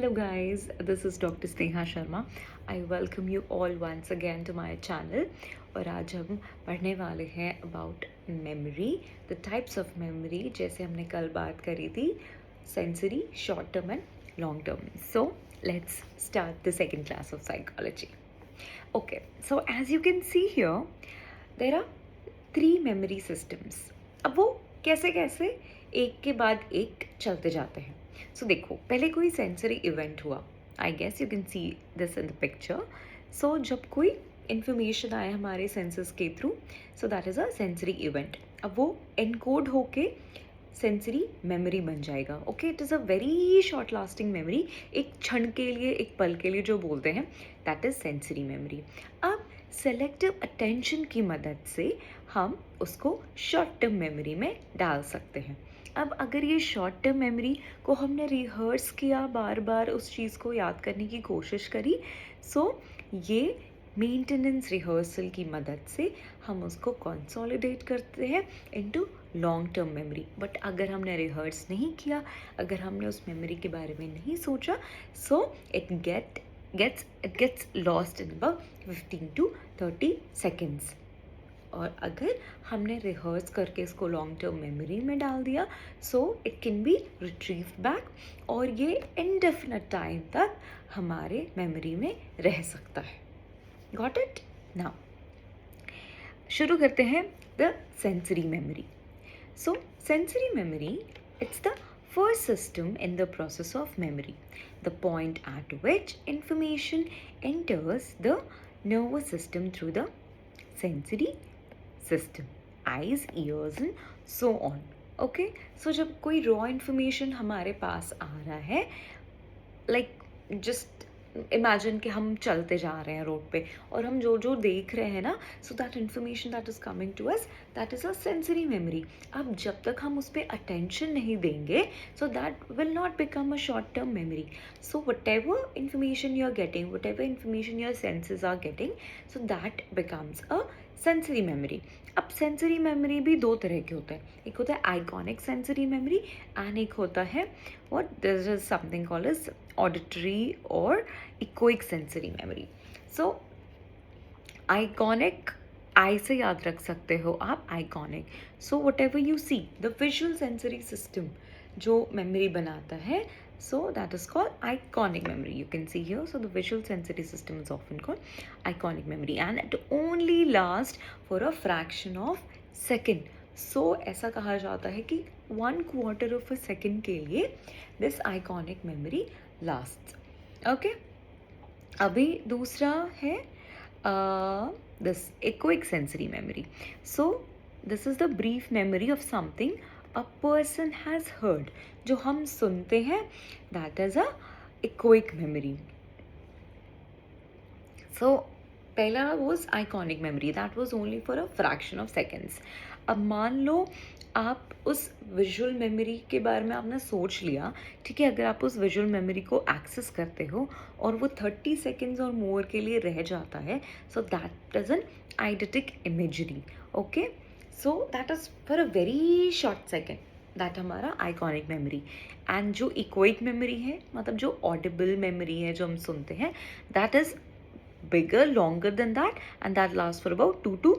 Hello guys, this is Dr. Sneha Sharma. I welcome you all once again to my channel. और आज हम पढ़ने वाले हैं about memory, the types of memory जैसे हमने कल बात करी थी sensory, short term and long term. So let's start the second class of psychology. Okay, so as you can see here, there are 3 memory systems. अब वो कैसे कैसे एक के बाद एक चलते जाते हैं. सो देखो, पहले कोई सेंसरी इवेंट हुआ. I guess you can see this in the picture. So जब कोई इन्फॉर्मेशन आया हमारे सेंसेस के through, so that is a sensory event. अब वो एनकोड होके सेंसरी मेमोरी बन जाएगा. Okay, it is a very short lasting memory. एक क्षण के लिए, एक पल के लिए जो बोलते हैं, दैट इज़ सेंसरी मेमोरी. अब सेलेक्टिव अटेंशन की मदद से हम उसको शॉर्ट टर्म मेमोरी में डाल सकते हैं. अब अगर ये शॉर्ट टर्म मेमोरी को हमने रिहर्स किया, बार बार उस चीज़ को याद करने की कोशिश करी, सो ये मेंटेनेंस रिहर्सल की मदद से हम उसको कंसोलिडेट करते हैं into long term memory. But अगर हमने रिहर्स नहीं किया, अगर हमने उस मेमोरी के बारे में नहीं सोचा, so it gets lost in about 15 to 30 seconds. और अगर हमने रिहर्स करके इसको लॉन्ग टर्म मेमोरी में डाल दिया, so it can be retrieved back और ये इनडेफिनिट टाइम तक हमारे मेमोरी में रह सकता है. Got it? नाउ शुरू करते हैं the sensory memory. So sensory memory, it's the first system in the process of memory, the point at which information enters the nervous system through the sensory system, eyes, ears and so on. Okay, so जब कोई raw information हमारे पास आ रहा है, like just imagine कि हम चलते जा रहे हैं रोड पे और हम जो जो देख रहे हैं ना, so that information that is coming to us, that is a sensory memory. अब जब तक हम उस पर अटेंशन नहीं देंगे, so that will not become a short term memory. So whatever information you are getting, whatever information your senses are getting, so that becomes a sensory memory. अब sensory memory भी दो तरह के होते हैं. एक होता है आइकॉनिक सेंसरी मेमोरी एंड एक होता है what this is something called as auditory or echoic sensory memory. So iconic, आई से याद रख सकते हो आप iconic. So whatever you see, the visual sensory system जो मेमोरी बनाता है, so that is called iconic memory. You can see here, so the visual sensory system is often called iconic memory and it only lasts for a fraction of second. So ऐसा कहा जाता है कि 1/4 of a second के लिए this iconic memory lasts. Okay, अभी दूसरा है this echoic sensory memory. So this is the brief memory of something a person has heard. जो हम सुनते हैं, that is a echoic memory. So पहला was iconic memory, that was only for a fraction of seconds. अब मान लो आप उस visual memory के बारे में आपने सोच लिया, ठीक है, अगर आप उस विजुअल मेमोरी को एक्सेस करते हो और वो 30 सेकेंड्स और मोर के लिए रह जाता है, so that is an eidetic imagery. Okay, so that is for a very short second, that हमारा आइकॉनिक मेमोरी. एंड जो इक्विक मेमोरी है, मतलब जो ऑडिबल मेमोरी है जो हम सुनते हैं, that is bigger, longer than that, and that lasts for about 2 to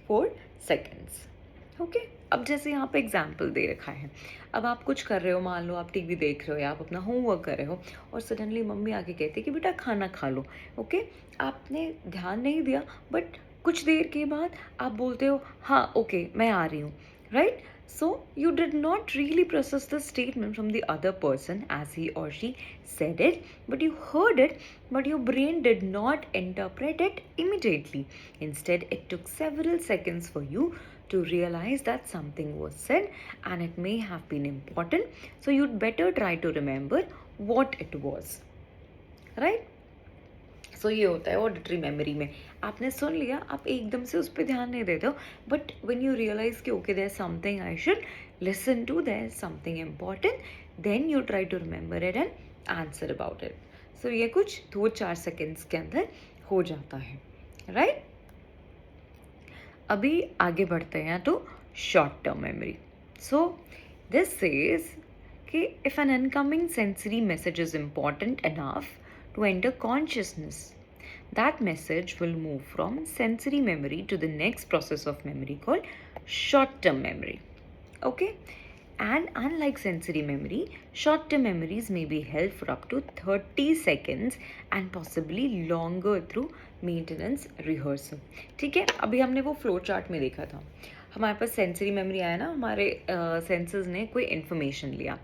4 seconds. Okay, अब जैसे यहाँ पे एग्जाम्पल दे रखा है. अब आप कुछ कर रहे हो, मान लो आप टीवी देख रहे हो या आप अपना होमवर्क कर रहे हो और सडनली मम्मी आके कहती है कि बेटा खाना खा लो. ओके, आपने ध्यान नहीं दिया, बट कुछ देर के बाद आप बोलते हो हाँ ओके मैं आ रही हूँ, right? So you did not really process the statement from the other person as he or she said it, but you heard it, but your brain did not interpret it immediately. Instead, it took several seconds for you to realize that something was said and it may have been important. So you'd better try to remember what it was, right? सो ये होता है auditory memory में. आपने सुन लिया, आप एकदम से उस पर ध्यान नहीं देते हो, बट व्हेन यू रियलाइज कि okay there something I should listen to, there something important, then you try to remember it and answer about it. So ये कुछ 2-4 सेकेंड्स के अंदर हो जाता है, राइट? अभी आगे बढ़ते हैं तो short term memory. So this says कि if an incoming sensory message is important enough to enter consciousness, that message will move from sensory memory to the next process of memory called short-term memory. Okay? And unlike sensory memory, short-term memories may be held for up to 30 seconds and possibly longer through maintenance rehearsal. ठीक है, अभी हमने वो flow chart में देखा था, हमारे पास sensory memory आया ना, हमारे सेंसेस ने कोई इन्फॉर्मेशन लिया.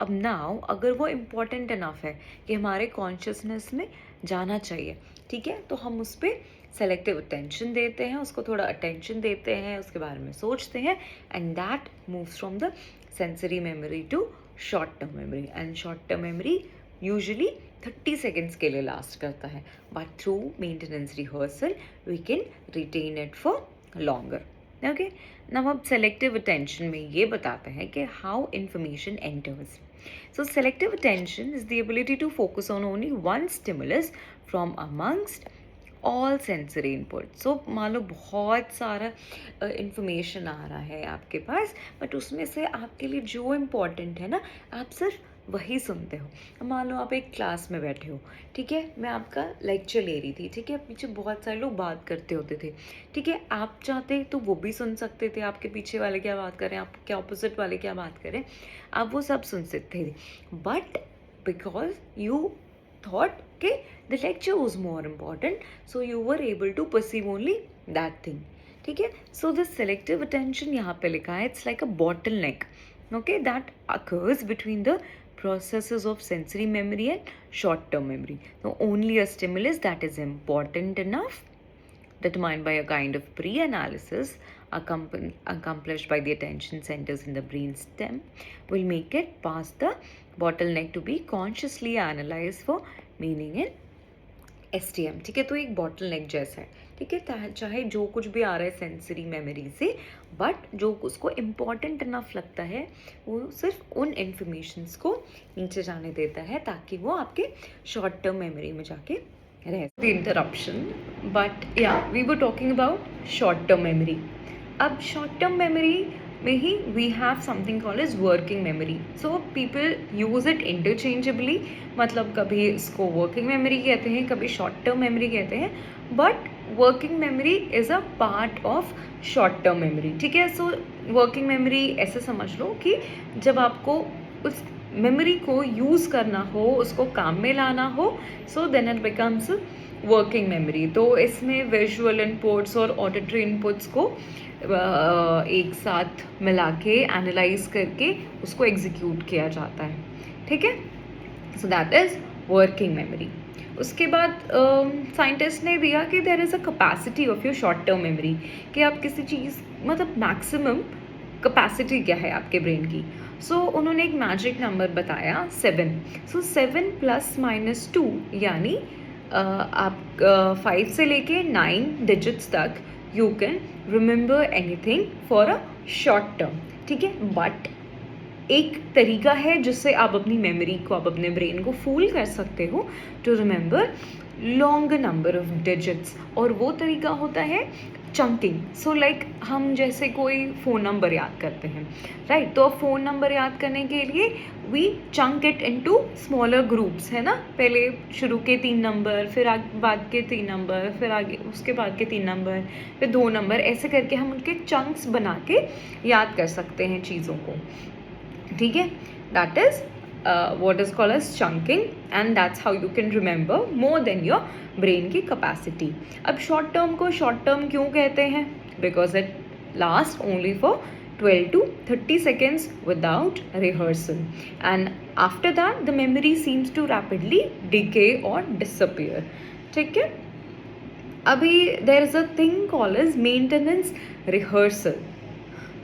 अब नाउ अगर वो इम्पॉर्टेंट इनफ है कि हमारे कॉन्शियसनेस में जाना चाहिए, ठीक है, तो हम उस पर सेलेक्टिव अटेंशन देते हैं, उसको थोड़ा अटेंशन देते हैं, उसके बारे में सोचते हैं, and that moves from the sensory memory to short term memory. And short term memory usually 30 seconds के लिए लास्ट करता है, but through maintenance rehearsal we can retain it for longer. Okay, now अब सेलेक्टिव अटेंशन में ये बताते हैं कि how information enters. So selective attention is the ability to focus on only one stimulus from amongst all sensory input. So मान लो बहुत सारा information आ रहा है आपके पास, बट उसमें से आपके लिए जो इम्पोर्टेंट है ना, आप सिर्फ वही सुनते हो. अब मान लो आप एक क्लास में बैठे हो, ठीक है, मैं आपका लेक्चर ले रही थी, ठीक है, पीछे बहुत सारे लोग बात करते होते थे, ठीक है, आप चाहते तो वो भी सुन सकते थे, आपके पीछे वाले क्या बात कर रहे हैं, आपके ऑपोजिट वाले क्या बात कर रहे हैं, आप वो सब सुन सकते थे. But because you thought okay the lecture was more important, so you were able to perceive only that thing. ठीक है, so the selective attention यहाँ पे लिखा है, it's like a bottleneck, okay, that occurs between the processes of sensory memory and short term memory. So only a stimulus that is important enough, determined by a kind of pre-analysis accomplished by the attention centers in the brain stem, will make it past the bottleneck to be consciously analyzed for meaning in STM. ठीक है, तो एक bottleneck जैसा है, ठीक है, चाहे जो कुछ भी आ रहा है सेंसरी मेमोरी से, बट जो उसको इम्पॉर्टेंट इनफ लगता है वो सिर्फ उन इंफॉर्मेशंस को नीचे जाने देता है ताकि वो आपके शॉर्ट टर्म मेमोरी में जाके रहे. द इंटरप्शन, बट या we were talking about short term memory. अब शॉर्ट टर्म मेमोरी में ही we have something called as working memory. So people use it interchangeably, मतलब कभी इसको वर्किंग मेमोरी कहते हैं, कभी शॉर्ट टर्म मेमोरी कहते हैं, but working memory is a part of short term memory. ठीक है, सो वर्किंग मेमोरी ऐसे समझ लो कि जब आपको उस मेमोरी को यूज़ करना हो, उसको काम में लाना हो, so then it becomes working memory. तो इसमें विजुअल इनपुट्स और ऑडिटरी इनपुट्स को एक साथ मिला के एनालाइज करके उसको एग्जीक्यूट किया जाता है. ठीक है, so that is working memory. उसके बाद साइंटिस्ट ने दिया कि there is a capacity of your short term memory, कि आप किसी चीज़ मतलब मैक्सिमम कैपेसिटी क्या है आपके ब्रेन की. सो उन्होंने एक मैजिक नंबर बताया 7. सो 7 ± 2 यानी आप 5 से लेके 9 डिजिट्स तक you can remember anything for a short term. ठीक है, बट एक तरीका है जिससे आप अपनी मेमोरी को, आप अपने ब्रेन को फूल कर सकते हो to remember longer number of digits, और वो तरीका होता है चंकिंग. सो लाइक हम जैसे कोई फ़ोन नंबर याद करते हैं, राइट, तो फ़ोन नंबर याद करने के लिए we chunk it into smaller groups, है ना, पहले शुरू के 3 नंबर, फिर बाद के 3 नंबर, फिर आगे उसके बाद के 3 नंबर, फिर 2 नंबर, ऐसे करके हम उनके चंक्स बना के याद कर सकते हैं चीज़ों को. ठीक है, that is what is called as chunking, and that's how you can remember more than your brain की capacity. अब short term को short term क्यों कहते हैं? Because it lasts only for 12 to 30 seconds without rehearsal, and after that the memory seems to rapidly decay or disappear. ठीक है, अभी there is a thing called as maintenance rehearsal.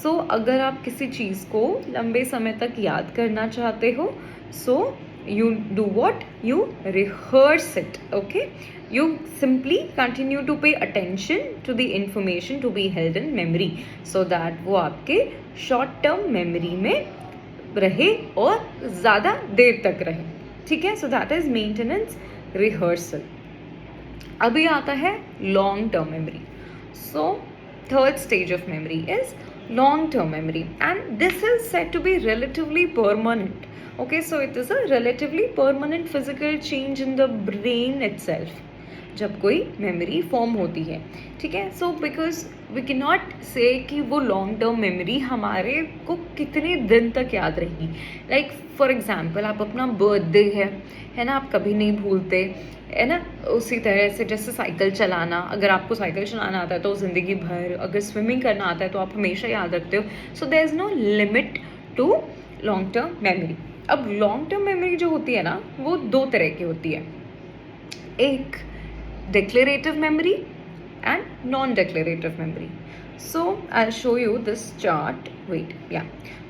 सो अगर आप किसी चीज़ को लंबे समय तक याद करना चाहते हो, so you do what, you rehearse it. Okay, you simply continue to pay attention to the information to be held in memory, so that वो आपके शॉर्ट टर्म मेमोरी में रहे और ज़्यादा देर तक रहे. ठीक है, so that is maintenance rehearsal. अभी आता है long term memory. So third stage of memory is long term memory, and this is said to be relatively permanent. Okay, so it is a relatively permanent physical change in the brain itself जब कोई memory form होती है, ठीक है. So because we can not say कि वो long term memory हमारे को कितने दिन तक याद रहेगी. लाइक फॉर एग्जाम्पल, आप अपना बर्थडे है ना, आप कभी नहीं भूलते, है ना. उसी तरह से जैसे साइकिल चलाना, अगर आपको साइकिल चलाना आता है तो ज़िंदगी भर, अगर स्विमिंग करना आता है तो आप हमेशा याद रखते हो. So there is no limit to long term memory. अब लॉन्ग टर्म मेमोरी जो होती है ना, वो दो तरह की होती है. एक declarative memory and non-declarative memory. So I'll show you this chart. Wait, yeah.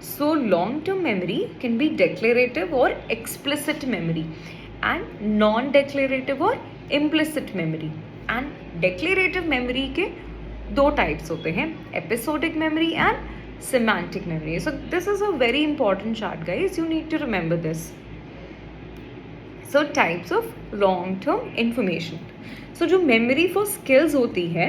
So long-term memory can be declarative or explicit memory, and non-declarative or implicit memory. And declarative memory के दो types होते हैं, episodic memory and semantic memory. So this is a very important chart, guys. You need to remember this. So types of long-term information. So जो memory for skills होती है,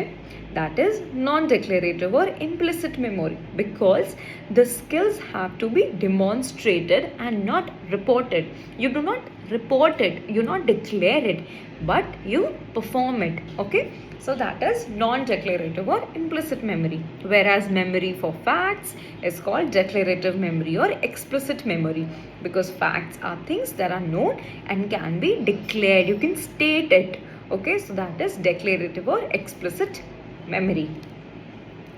that is non-declarative or implicit memory, because the skills have to be demonstrated and not reported. You do not report it, you not declare it, but you perform it. Okay, so that is non-declarative or implicit memory. Whereas memory for facts is called declarative memory or explicit memory, because facts are things that are known and can be declared. You can state it. Okay, so that is declarative or explicit memory.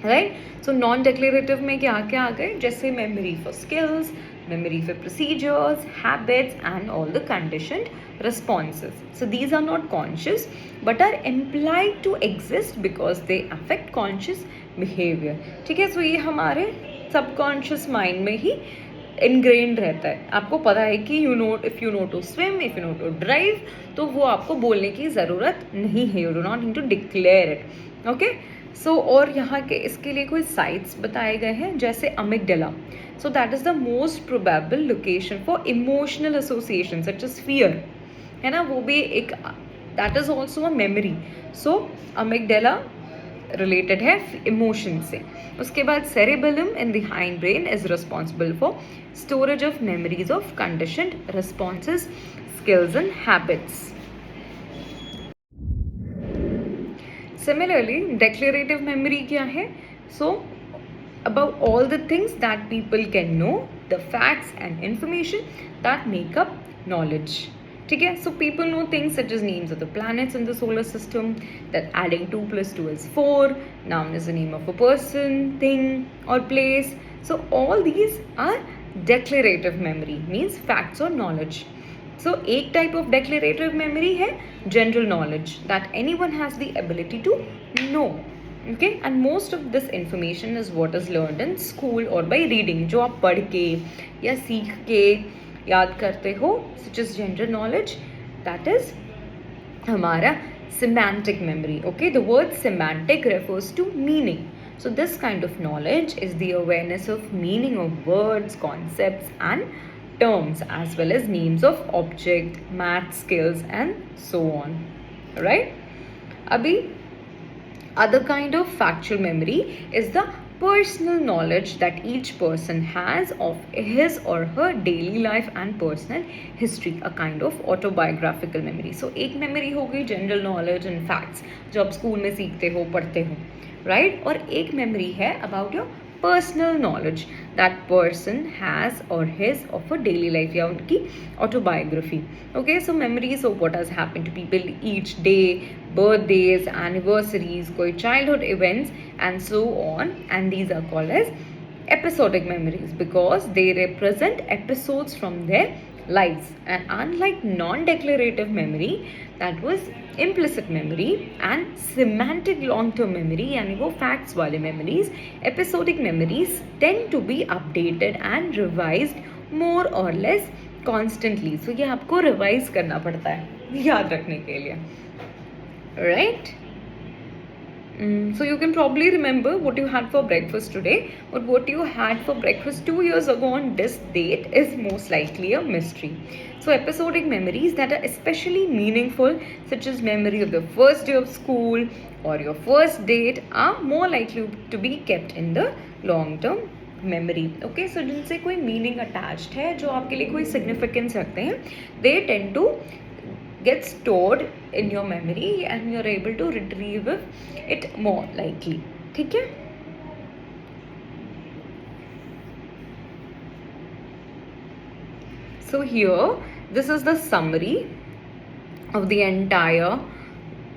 Right. So non declarative में क्या क्या आ गए, जैसे memory for skills, memory for procedures, habits, and all the conditioned responses. So these are not conscious but are implied to exist because they affect conscious behavior. ठीक है. सो ये हमारे subconscious mind में ही इनग्रेन्ड रहता है. आपको पता है कि if you know to swim, if you know to drive, तो वो आपको बोलने की ज़रूरत नहीं है. You do not need to declare it. Okay. So और यहाँ के इसके लिए कोई साइट्स बताए गए हैं, जैसे amygdala. So that is the most probable location for emotional association such as fear, है ना. वो भी एक, that is also a memory. So amygdala related है इमोशन से. उसके बाद cerebellum in the hind brain is responsible for storage of memories of conditioned responses, skills and habits. Similarly, declarative memory क्या है? So, about all the things that people can know, the facts and information that make up knowledge. ठीक है. So people know things such as names of the planets in the solar system, that adding 2 plus 2 is 4, noun is the name of a person, thing or place. So all these are declarative memory, means facts or knowledge. So एक type of declarative memory है general knowledge, that anyone has the ability to know. Okay, and most of this information is what is learned in school or by reading, जो आप पढ़ के या सीख के याद करते हो, such as general knowledge. That is हमारा semantic memory. Okay, the word semantic refers to meaning. So this kind of knowledge is the awareness of meaning of words, concepts and terms, as well as names of object, math skills and so on. Right? Abhi, other kind of factual memory is the personal knowledge that each person has of his or her daily life and personal history, a kind of autobiographical memory. So एक memory हो गई general knowledge and facts, जो आप school में सीखते हो, पढ़ते हो, right? और एक memory है about your personal knowledge that person has or his of a daily life, या उनकी autobiography. Okay, so memories of what has happened to people each day, birthdays, anniversaries, कोई childhood events and so on, and these are called as episodic memories because they represent episodes from their lives. And unlike non-declarative memory, that was implicit memory and semantic long-term memory, यानी वो facts वाले memories, episodic memories tend to be updated and revised more or less constantly. So ये आपको revise करना पड़ता है याद रखने के लिए, right? So you can probably remember what you had for breakfast today, but what you had for breakfast 2 years ago on this date is most likely a mystery. So episodic memories that are especially meaningful, such as memory of the first day of school or your first date, are more likely to be kept in the long term memory, okay, so जिनसे कोई meaning attached है, जो आपके लिए कोई significance रखते हैं, they tend to get stored in your memory and you're able to retrieve it more likely. ठीक है? So here, this is the summary of the entire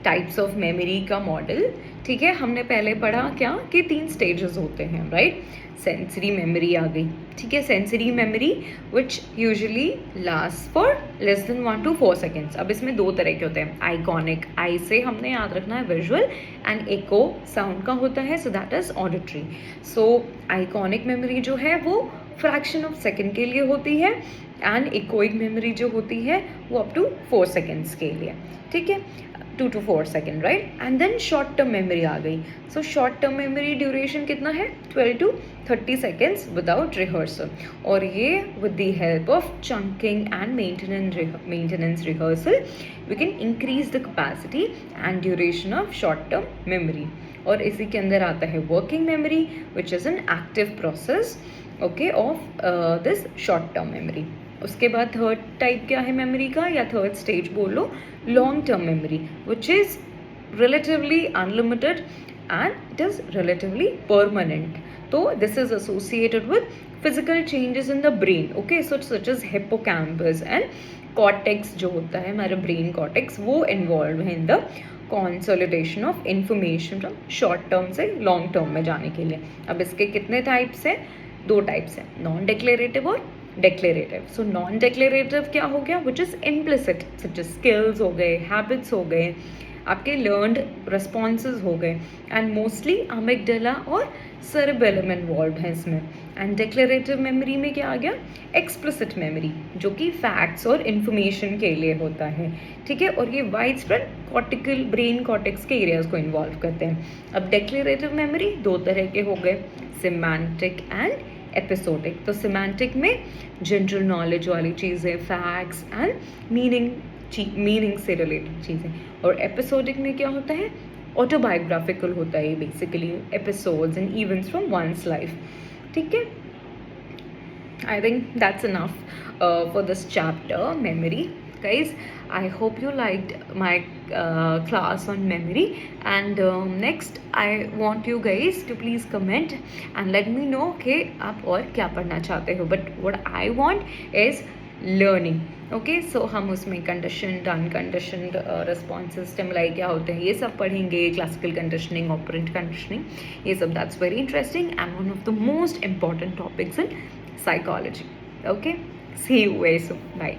types of memory का मॉडल. ठीक है, हमने पहले पढ़ा क्या कि 3 स्टेजेस होते हैं, राइट. सेंसरी मेमोरी आ गई. ठीक है, sensory memory which usually last for less than 1 to 4 seconds. अब इसमें 2 तरह के होते हैं. आइकॉनिक, आई से हमने याद रखना है विजुअल, एंड एको साउंड का होता है, so that is auditory. So iconic memory जो है वो फ्रैक्शन ऑफ सेकेंड के लिए होती है, एंड इकोइक मेमोरी जो होती है वो अप टू 4 सेकेंड्स के लिए. ठीक है, 2 to 4 second, right. And then short term memory आ गई. सो शॉर्ट टर्म मेमोरी ड्यूरेशन कितना है? 12 to 30 सेकेंड्स विदाउट रिहर्सल. और ये with the help of chunking and maintenance rehearsal we can increase the capacity and duration of short term memory. और इसी के अंदर आता है working memory which is an active process, okay, of this short term memory. उसके बाद third type क्या है मेमोरी का, या थर्ड स्टेज बोलो, long term memory, which is relatively unlimited and it is relatively permanent. तो this is associated with physical changes in the brain, okay, such as hippocampus and cortex जो होता है हमारा ब्रेन कॉर्टेक्स, वो involve है in the consolidation of information from short term से long term में जाने के लिए. अब इसके कितने टाइप्स हैं? 2 टाइप्स हैं, नॉन डिक्लेरेटिव और डिक्लेरेटिव. सो नॉन डिक्लेरेटिव क्या हो गया? Which is implicit, such skills हो गए, हैबिट्स हो गए, आपके लर्नड रिस्पॉन्सेज हो गए, एंड मोस्टली अमिगडाला और सेरेबेलम इन्वॉल्व है इसमें. एंड डिक्लेरेटिव मेमोरी में क्या आ गया? एक्सप्लिसिट मेमोरी, जो कि फैक्ट्स और इन्फॉर्मेशन के लिए होता है. ठीक है, और ये wide spread cortical brain cortex के एरियाज को इन्वॉल्व करते हैं. अब डिक्लेरेटिव मेमोरी 2 तरह के हो गए, सिमेंटिक एंड एपिसोडिक. तो सिमेंटिक में जनरल नॉलेज वाली चीज़ें, फैक्ट्स एंड मीनिंग से रिलेटेड चीज़ें. और एपिसोडिक में क्या होता है? ऑटोबायोग्राफिकल होता है basically, episodes and events from one's life. ठीक है, I think that's enough for this chapter, memory. Guys, I hope you liked my class on memory, and next I want you guys to please comment and let me know कि आप और क्या पढ़ना चाहते हो. But what I want is learning. Okay, so हम उसमें conditioned, unconditioned responses, stimuli क्या होते हैं, ये सब पढ़ेंगे. क्लासिकल कंडीशनिंग, ऑपरेंट कंडीशनिंग, ये सब that's very interesting and one of the most important topics in psychology. Okay, see you very soon. Bye.